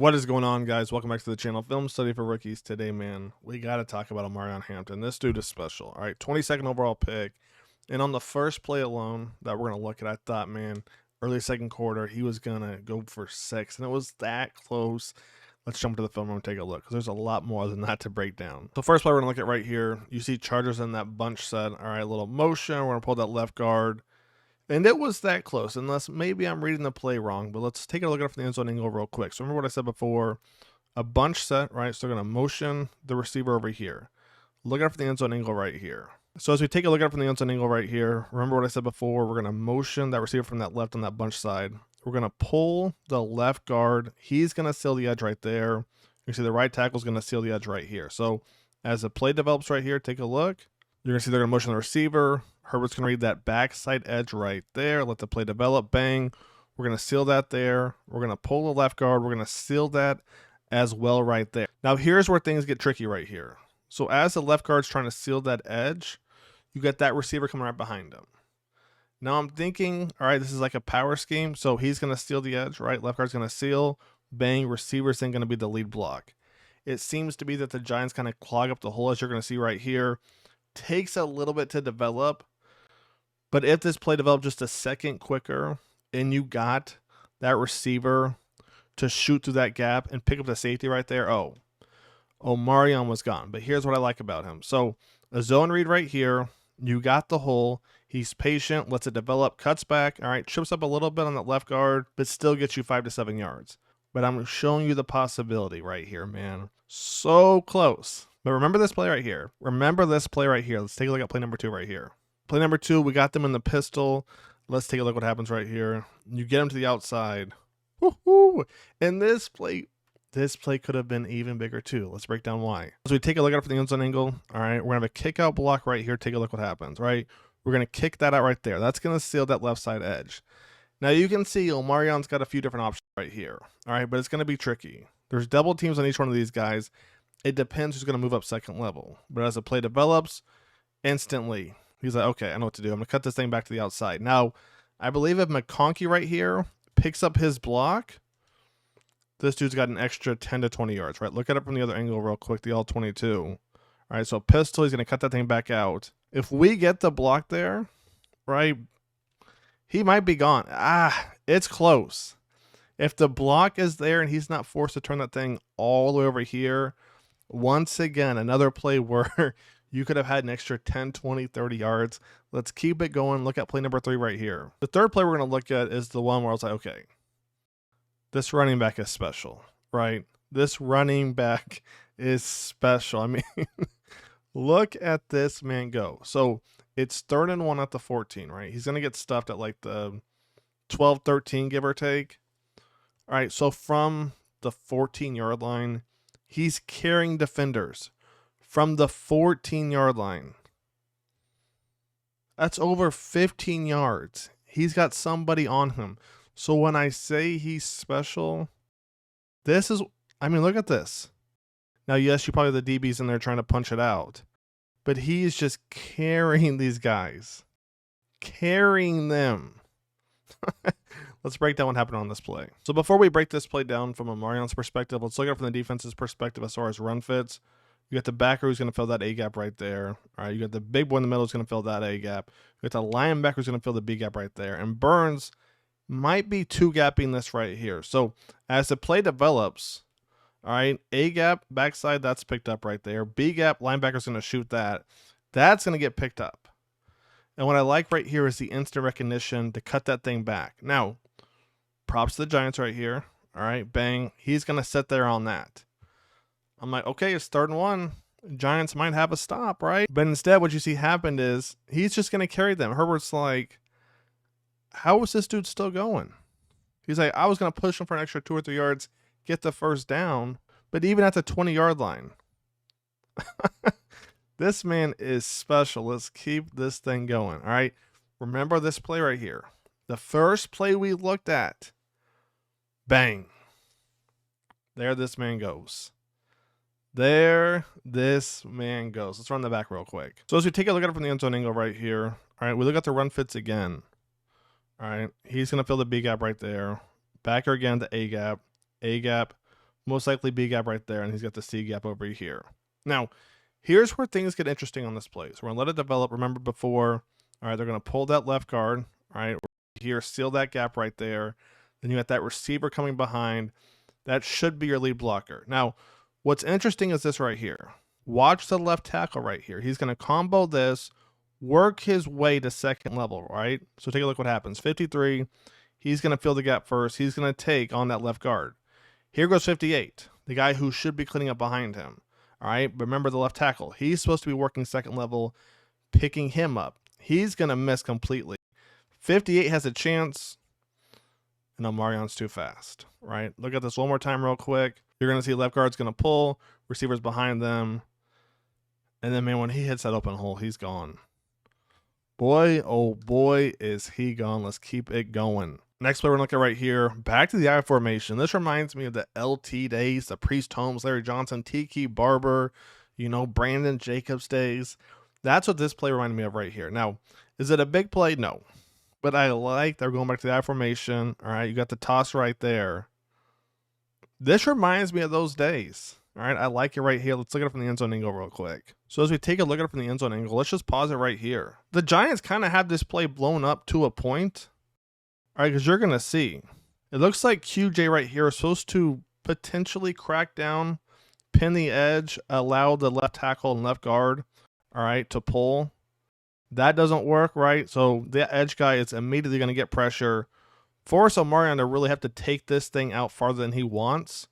What is going on, guys? Welcome back to the channel. Film study for rookies. Today, man, we got to talk about Omarion Hampton. This dude is special. All right, 22nd overall pick. And on the first play alone that we're going to look at, I thought, man, early second quarter, he was going to go for 6. And it was that close. Let's jump to the film and take a look, because there's a lot more than that to break down. So first play we're going to look at right here. You see Chargers in that bunch set. All right, a little motion. We're going to pull that left guard. And it was that close, unless maybe I'm reading the play wrong, but let's take a look at it from the end zone angle real quick. So remember what I said before, a bunch set, right? So they're going to motion the receiver over here. Look at it from the end zone angle right here. So as we take a look at it from the end zone angle right here, remember what I said before, we're going to motion that receiver from that left on that bunch side. We're going to pull the left guard. He's going to seal the edge right there. You see the right tackle is going to seal the edge right here. So as the play develops right here, take a look. You're going to see they're going to motion the receiver. Herbert's going to read that backside edge right there. Let the play develop. Bang. We're going to seal that there. We're going to pull the left guard. We're going to seal that as well right there. Now, here's where things get tricky right here. So as the left guard's trying to seal that edge, you get that receiver coming right behind him. Now I'm thinking, all right, this is like a power scheme. So he's going to seal the edge, right? Left guard's going to seal. Bang. Receiver's then going to be the lead block. It seems to be that the Giants kind of clog up the hole, as you're going to see right here. Takes a little bit to develop. But if this play developed just a second quicker and you got that receiver to shoot through that gap and pick up the safety right there, oh, Omarion was gone. But here's what I like about him. So a zone read right here. You got the hole. He's patient, lets it develop, cuts back. All right, trips up a little bit on that left guard, but still gets you 5 to 7 yards. But I'm showing you the possibility right here, man. So close. But remember this play right here. Remember this play right here. Let's take a look at play number 2 right here. Play number 2, we got them in the pistol. Let's take a look what happens right here. You get them to the outside. Woo-hoo. And this play could have been even bigger too. Let's break down why. So we take a look at it from the end zone angle. All right, we're going to have a kick out block right here. Take a look what happens, right? We're going to kick that out right there. That's going to seal that left side edge. Now you can see Omarion's got a few different options right here. All right, but it's going to be tricky. There's double teams on each one of these guys. It depends who's going to move up second level. But as the play develops, instantly, he's like, okay, I know what to do. I'm going to cut this thing back to the outside. Now, I believe if McConkey right here picks up his block, this dude's got an extra 10 to 20 yards, right? Look at it from the other angle real quick, the all 22. All right, so pistol, he's going to cut that thing back out. If we get the block there, right, he might be gone. It's close. If the block is there and he's not forced to turn that thing all the way over here, once again, another play where you could have had an extra 10, 20, 30 yards. Let's keep it going. Look at play number 3 right here. The third play we're going to look at is the one where I was like, okay, this running back is special, right? This running back is special. I mean, look at this man go. So it's 3rd and 1 at the 14, right? He's going to get stuffed at like the 12, 13, give or take. All right, so from the 14-yard line, he's carrying defenders from the 14-yard line. That's over 15 yards. He's got somebody on him. So when I say he's special, this is, I mean, look at this. Now, yes, you probably have the DBs in there trying to punch it out, but he is just carrying these guys. Carrying them. Let's break down what happened on this play. So before we break this play down from Omarion's perspective, let's look at it from the defense's perspective as far as run fits. You got the backer who's going to fill that A gap right there. All right, you got the big boy in the middle who's going to fill that A gap. You got the linebacker who's going to fill the B gap right there. And Burns might be 2-gapping this right here. So as the play develops, all right, A gap, backside, that's picked up right there. B gap, linebacker's going to shoot that. That's going to get picked up. And what I like right here is the instant recognition to cut that thing back. Now, props to the Giants right here. All right, bang. He's going to sit there on that. I'm like, okay, it's 3rd and 1. Giants might have a stop, right? But instead, what you see happened is he's just going to carry them. Herbert's like, how is this dude still going? He's like, I was going to push him for an extra 2 or 3 yards, get the first down. But even at the 20-yard line, this man is special. Let's keep this thing going. All right. Remember this play right here. The first play we looked at. Bang. There this man goes. There this man goes. Let's run that back real quick. So as we take a look at it from the end zone angle right here. All right. We look at the run fits again. All right. He's going to fill the B gap right there. Backer again to A gap. A gap. Most likely B gap right there, and he's got the C gap over here. Now, here's where things get interesting on this play. So we're going to let it develop. Remember before, all right, they're going to pull that left guard, all right, here, seal that gap right there. Then you got that receiver coming behind. That should be your lead blocker. Now, what's interesting is this right here. Watch the left tackle right here. He's going to combo this, work his way to second level, right? So take a look what happens. 53, he's going to fill the gap first. He's going to take on that left guard. Here goes 58, the guy who should be cleaning up behind him. All right, remember the left tackle. He's supposed to be working second level, picking him up. He's going to miss completely. 58 has a chance, and Omarion's too fast, right? Look at this one more time real quick. You're going to see left guard's going to pull, receivers behind them. And then, man, when he hits that open hole, he's gone. Boy, oh boy, is he gone. Let's keep it going. Next play we're looking at right here, back to the I formation. This reminds me of the LT days, the Priest Holmes, Larry Johnson, Tiki Barber, Brandon Jacobs days. That's what this play reminded me of right here. Now, is it a big play? No. But I like they're going back to the I formation. All right, you got the toss right there. This reminds me of those days. All right, I like it right here. Let's look at it from the end zone angle real quick. So as we take a look at it from the end zone angle, let's just pause it right here. The Giants kind of have this play blown up to a point. All right, because you're going to see. It looks like QJ right here is supposed to potentially crack down, pin the edge, allow the left tackle and left guard, all right, to pull. That doesn't work, right? So the edge guy is immediately going to get pressure. Force Omarion to really have to take this thing out farther than he wants.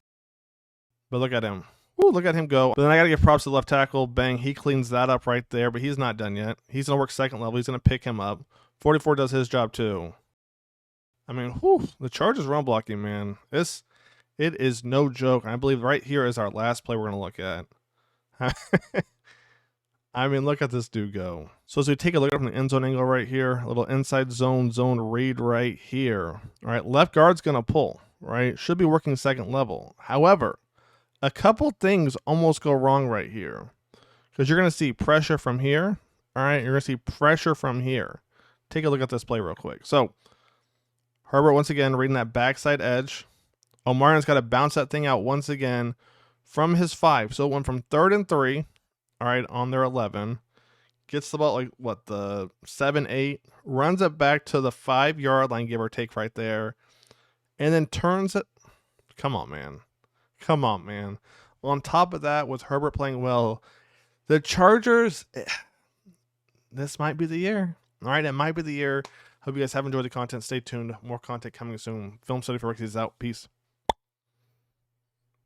But look at him. Ooh, look at him go. But then I got to give props to the left tackle. Bang, he cleans that up right there, but he's not done yet. He's going to work second level. He's going to pick him up. 44 does his job too. I mean, whew, the Chargers run blocking, man. It is no joke. I believe right here is our last play we're going to look at. I mean, look at this dude go. So as we take a look at it from the end zone angle right here, a little inside zone read right here. All right, left guard's going to pull, right? Should be working second level. However, a couple things almost go wrong right here because you're going to see pressure from here. All right, you're going to see pressure from here. Take a look at this play real quick. So Herbert, once again, reading that backside edge. Omarion's got to bounce that thing out once again from his 5. So it went from 3rd and 3, all right, on their 11. Gets about, like, what, the 7, 8. Runs it back to the 5-yard line, give or take right there. And then turns it. Come on, man. Come on, man. On top of that, with Herbert playing well, the Chargers, this might be the year. All right, it might be the year. Hope you guys have enjoyed the content. Stay tuned. More content coming soon. Film Study for Rookies is out. Peace.